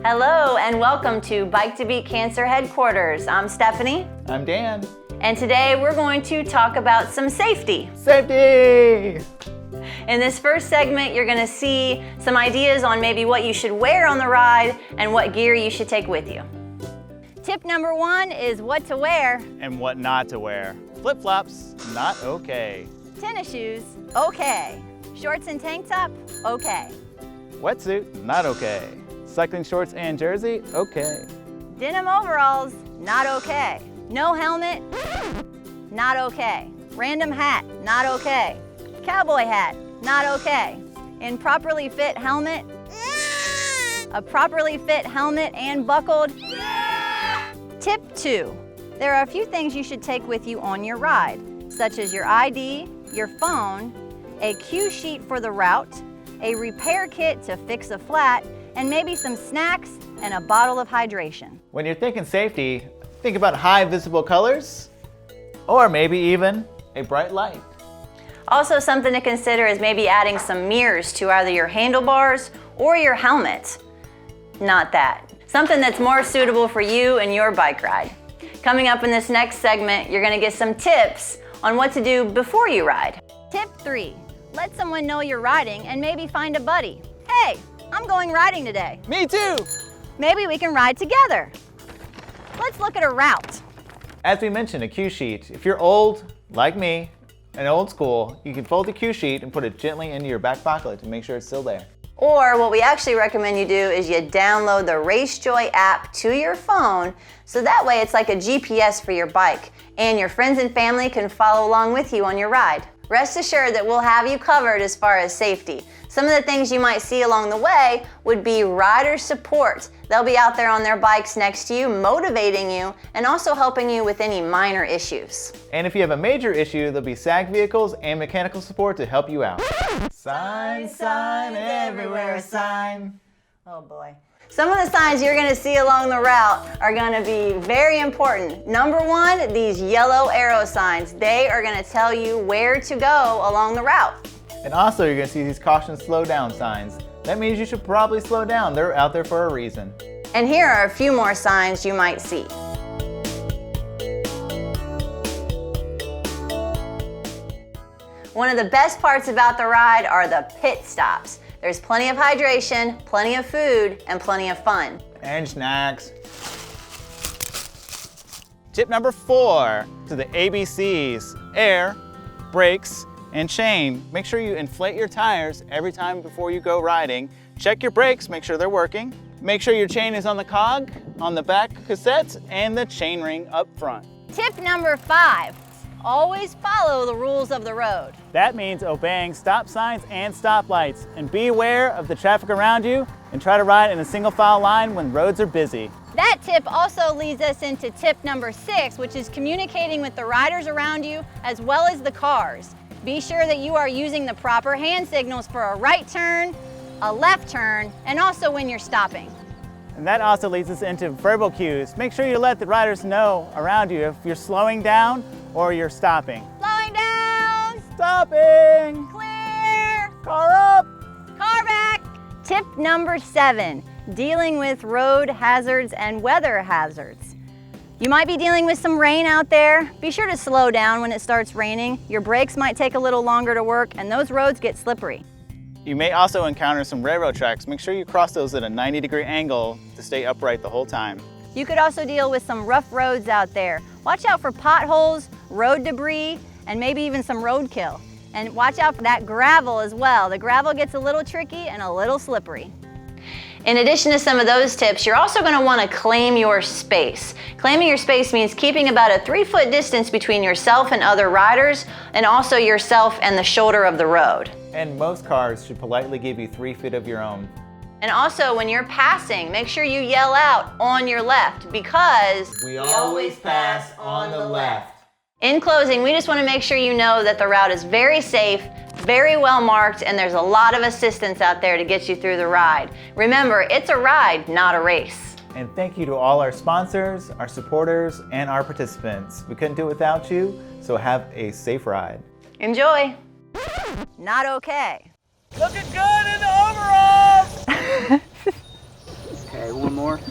Hello and welcome to Bike to Beat Cancer headquarters. I'm Stephanie. I'm Dan. And today we're going to talk about some safety. Safety! In this first segment, you're going to see some ideas on maybe what you should wear on the ride and what gear you should take with you. Tip number 1 is what to wear. And what not to wear. Flip-flops, not okay. Tennis shoes, okay. Shorts and tank top, okay. Wetsuit, not okay. Cycling shorts and jersey, okay. Denim overalls, not okay. No helmet, not okay. Random hat, not okay. Cowboy hat, not okay. Improperly fit helmet, a properly fit helmet and buckled. Tip 2, there are a few things you should take with you on your ride, such as your ID, your phone, a cue sheet for the route, a repair kit to fix a flat, and maybe some snacks and a bottle of hydration. When you're thinking safety, think about high visible colors, or maybe even a bright light. Also, something to consider is maybe adding some mirrors to either your handlebars or your helmet. Not that. Something that's more suitable for you and your bike ride. Coming up in this next segment, you're gonna get some tips on what to do before you ride. Tip 3, let someone know you're riding and maybe find a buddy. Hey, I'm going riding today. Me too! Maybe we can ride together. Let's look at a route. As we mentioned, a cue sheet. If you're old, like me, and old school, you can fold the cue sheet and put it gently into your back pocket to make sure it's still there. Or what we actually recommend you do is you download the RaceJoy app to your phone, so that way it's like a GPS for your bike, and your friends and family can follow along with you on your ride. Rest assured that we'll have you covered as far as safety. Some of the things you might see along the way would be rider support. They'll be out there on their bikes next to you, motivating you, and also helping you with any minor issues. And if you have a major issue, there'll be SAG vehicles and mechanical support to help you out. Sign, sign, everywhere a sign. Oh boy. Some of the signs you're gonna see along the route are gonna be very important. Number 1, these yellow arrow signs. They are gonna tell you where to go along the route. And also you're gonna see these caution slow down signs. That means you should probably slow down. They're out there for a reason. And here are a few more signs you might see. One of the best parts about the ride are the pit stops. There's plenty of hydration, plenty of food, and plenty of fun. And snacks. Tip number 4 to the ABCs: air, brakes, and chain. Make sure you inflate your tires every time before you go riding. Check your brakes, make sure they're working. Make sure your chain is on the cog, on the back cassette, and the chain ring up front. Tip number 5, always follow the rules of the road. That means obeying stop signs and stoplights, and be aware of the traffic around you, and try to ride in a single file line when roads are busy. That tip also leads us into tip number 6, which is communicating with the riders around you as well as the cars. Be sure that you are using the proper hand signals for a right turn, a left turn, and also when you're stopping. And that also leads us into verbal cues. Make sure you let the riders know around you if you're slowing down or you're stopping. Slowing down, Stopping! clear, Car up! car back. Tip number 7, dealing with road hazards and weather hazards. You might be dealing with some rain out there. Be sure to slow down when it starts raining. Your brakes might take a little longer to work, and those roads get slippery. You may also encounter some railroad tracks. Make sure you cross those at a 90-degree angle to stay upright the whole time. You could also deal with some rough roads out there. Watch out for potholes, road debris, and maybe even some roadkill. And watch out for that gravel as well. The gravel gets a little tricky and a little slippery. In addition to some of those tips, you're also going to want to claim your space. Claiming your space means keeping about a 3-foot distance between yourself and other riders, and also yourself and the shoulder of the road. And most cars should politely give you 3 feet of your own. And also, when you're passing, make sure you yell out on your left, because We always pass on the left. In closing, we just want to make sure you know that the route is very safe, very well marked, and there's a lot of assistance out there to get you through the ride. Remember, it's a ride, not a race. And thank you to all our sponsors, our supporters, and our participants. We couldn't do it without you, so have a safe ride. Enjoy. Not okay. Looking good in the overalls! Okay, more.